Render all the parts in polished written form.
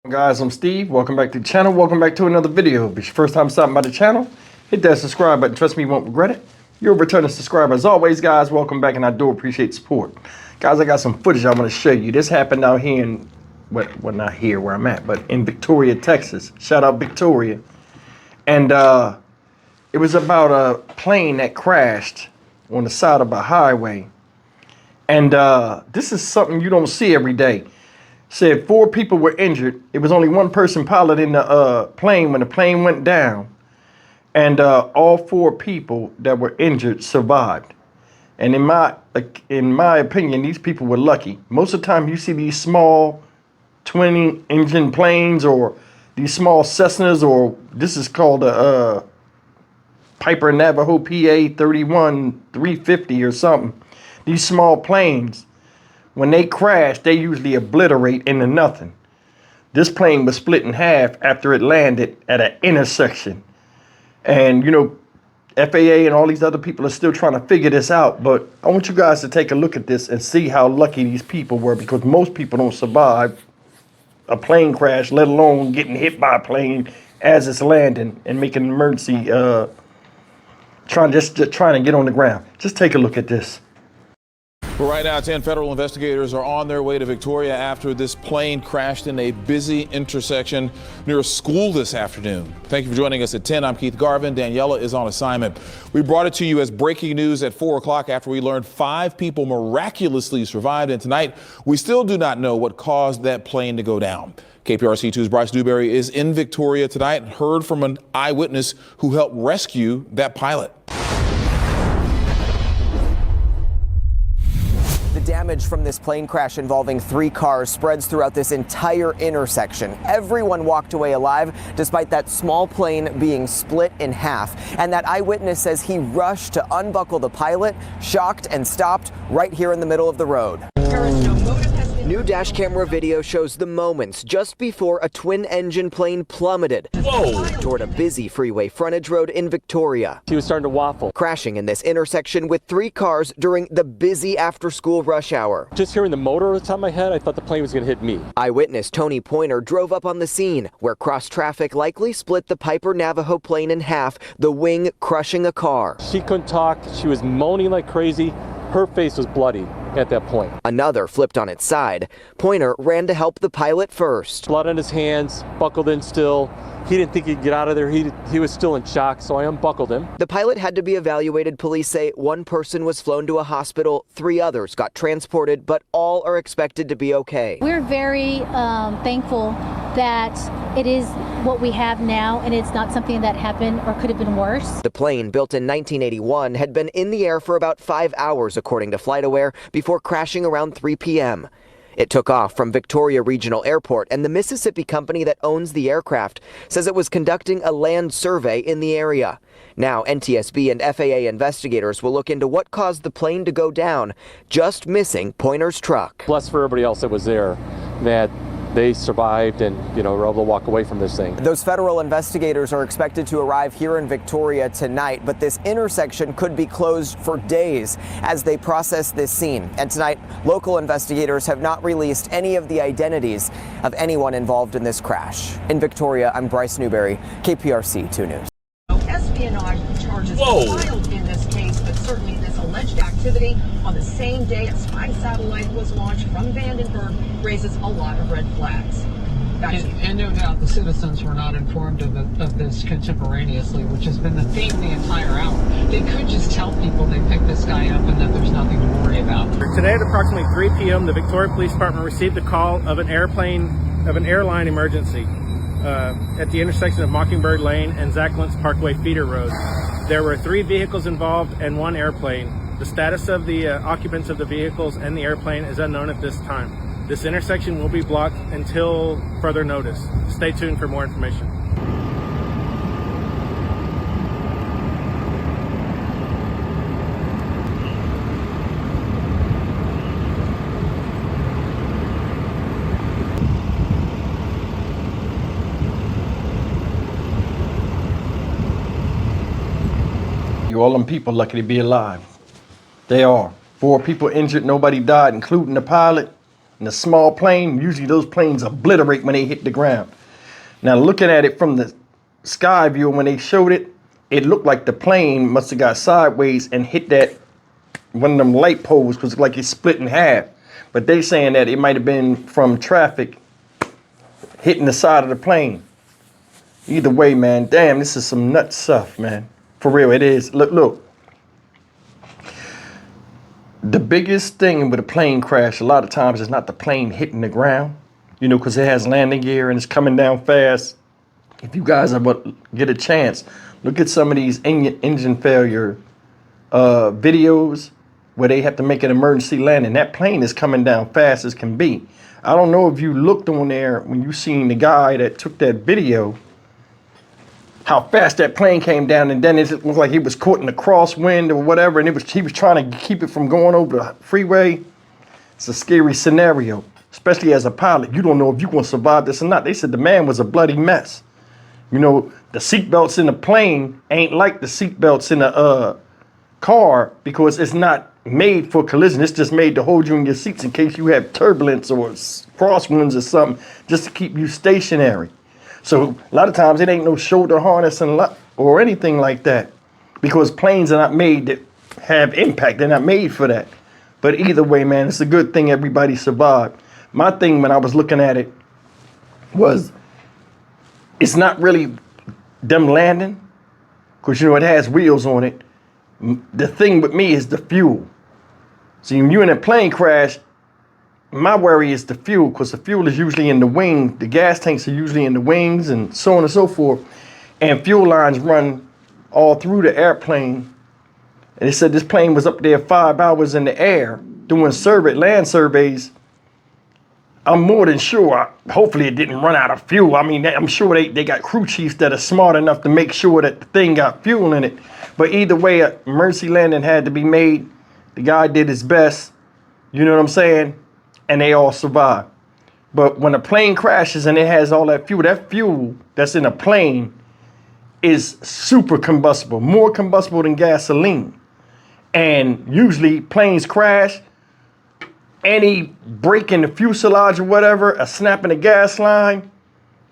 Guys, I'm Steve. Welcome back to the channel. Welcome back to another video. If it's your first time stopping by the channel, hit that subscribe button. Trust me, you won't regret it. You're a returning subscriber. As always, guys, welcome back, and I do appreciate support. Guys, I got some footage I want to show you. This happened out here in, well, not here where I'm at, but in Victoria, Texas. Shout out Victoria. And it was about a plane that crashed on the side of a highway. And this is something you don't see every day. Said 4 people were injured. It was only one person piloting the plane when the plane went down. And all 4 people that were injured survived. And in my opinion, these people were lucky. Most of the time you see these small twin engine planes or these small Cessnas, or this is called a Piper Navajo PA 350 or something. These small planes, when they crash, they usually obliterate into nothing. This plane was split in half after it landed at an intersection. And, you know, FAA and all these other people are still trying to figure this out. But I want you guys to take a look at this and see how lucky these people were, because most people don't survive a plane crash, let alone getting hit by a plane as it's landing and making an emergency, trying to get on the ground. Just take a look at this. Well, right now, 10 federal investigators are on their way to Victoria after this plane crashed in a busy intersection near a school this afternoon. Thank you for joining us at 10. I'm Keith Garvin. Daniela is on assignment. We brought it to you as breaking news at 4 o'clock after we learned 5 people miraculously survived. And tonight, we still do not know what caused that plane to go down. KPRC2's Bryce Newberry is in Victoria tonight and heard from an eyewitness who helped rescue that pilot. The damage from this plane crash involving 3 cars spreads throughout this entire intersection. Everyone walked away alive, despite that small plane being split in half. And that eyewitness says he rushed to unbuckle the pilot, shocked, and stopped right here in the middle of the road. New dash camera video shows the moments just before a twin-engine plane plummeted toward a busy freeway frontage road in Victoria. He was starting to waffle. Crashing in this intersection with 3 cars during the busy after-school rush hour. Just hearing the motor on the top of my head, I thought the plane was going to hit me. Eyewitness Tony Pointer drove up on the scene, where cross-traffic likely split the Piper Navajo plane in half, the wing crushing a car. She couldn't talk. She was moaning like crazy. Her face was bloody at that point. Another flipped on its side. Pointer ran to help the pilot first. Blood on his hands, buckled in still. He didn't think he'd get out of there. He was still in shock, so I unbuckled him. The pilot had to be evaluated. Police say 1 person was flown to a hospital, 3 others got transported, but all are expected to be okay. We're very thankful that it is what we have now, and it's not something that happened or could have been worse. The plane, built in 1981, had been in the air for about 5 hours, according to FlightAware, before crashing around 3 p.m. It took off from Victoria Regional Airport, and the Mississippi company that owns the aircraft says it was conducting a land survey in the area. Now, NTSB and FAA investigators will look into what caused the plane to go down, just missing Pointer's truck. Blessed for everybody else that was there, that they survived and, you know, were able to walk away from this thing. Those federal investigators are expected to arrive here in Victoria tonight, but this intersection could be closed for days as they process this scene. And tonight, local investigators have not released any of the identities of anyone involved in this crash. In Victoria, I'm Bryce Newberry, KPRC 2 News. Espionage charges filed in this case, but certainly this alleged activity on the same day a spy satellite was launched from Vandenberg raises a lot of red flags. And no doubt the citizens were not informed of this contemporaneously, which has been the theme the entire hour. They could just tell people they picked this guy up and that there's nothing to worry about. Today at approximately 3 p.m., the Victoria Police Department received a call of an airline emergency at the intersection of Mockingbird Lane and Zacklins Parkway feeder road. There were 3 vehicles involved and 1 airplane. The status of the occupants of the vehicles and the airplane is unknown at this time. This intersection will be blocked until further notice. Stay tuned for more information. You all them people lucky to be alive. They are. 4 people injured, nobody died, including the pilot. and a small plane, usually those planes obliterate when they hit the ground. Now looking at it from the sky view, when they showed it, it looked like the plane must have got sideways and hit that one of them light poles, because like it's split in half. But they saying that it might have been from traffic hitting the side of the plane. Either way, man, damn, this is some nut stuff, man. For real, it is. Look. The biggest thing with a plane crash, a lot of times, is not the plane hitting the ground, you know, because it has landing gear and it's coming down fast. If you guys ever get a chance, look at some of these engine failure videos where they have to make an emergency landing. That plane is coming down fast as can be. I don't know if you looked on there when you seen the guy that took that video, how fast that plane came down, and then it looked like he was caught in a crosswind or whatever, and he was trying to keep it from going over the freeway. It's a scary scenario, especially as a pilot. You don't know if you're going to survive this or not. They said the man was a bloody mess. You know, the seatbelts in the plane ain't like the seatbelts in a car, because it's not made for collision. It's just made to hold you in your seats in case you have turbulence or crosswinds or something, just to keep you stationary. So a lot of times it ain't no shoulder harness or anything like that, because planes are not made to have impact. They're not made for that. But either way, man, it's a good thing everybody survived. My thing when I was looking at it was, it's not really them landing, because, you know, it has wheels on it. The thing with me is the fuel. See, when you're in a plane crash, my worry is the fuel, because the fuel is usually in the wing. The gas tanks are usually in the wings and so on and so forth. And fuel lines run all through the airplane. And they said this plane was up there 5 hours in the air doing land surveys. I'm more than sure, hopefully it didn't run out of fuel. I mean, I'm sure they got crew chiefs that are smart enough to make sure that the thing got fuel in it. But either way, a emergency landing had to be made. The guy did his best, you know what I'm saying? And they all survived. But when a plane crashes and it has all that fuel that's in a plane is super combustible, more combustible than gasoline. And usually planes crash, any break in the fuselage or whatever, a snap in the gas line,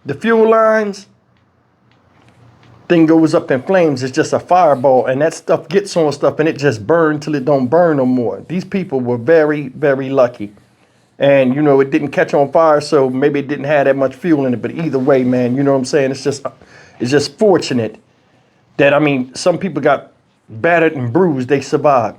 the fuel lines, thing goes up in flames. It's just a fireball, and that stuff gets on stuff and it just burns till it don't burn no more. These people were very, very lucky. And, you know, it didn't catch on fire, so maybe it didn't have that much fuel in it. But either way, man, you know what I'm saying? It's just fortunate that, I mean, some people got battered and bruised. They survived.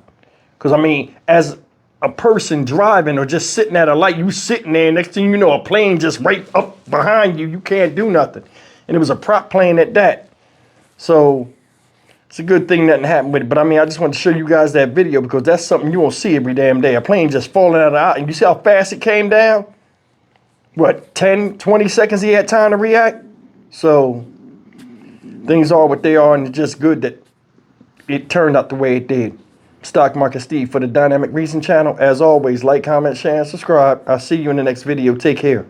Because, I mean, as a person driving or just sitting at a light, you sitting there, next thing you know, a plane just right up behind you. You can't do nothing. And it was a prop plane at that. So it's a good thing nothing happened with it. But I mean, I just want to show you guys that video, because that's something you won't see every damn day. A plane just falling out of the eye. And you see how fast it came down? What, 10, 20 seconds he had time to react? So things are what they are, and it's just good that it turned out the way it did. Stock Market Steve for the Dynamic Reason channel. As always, like, comment, share, and subscribe. I'll see you in the next video. Take care.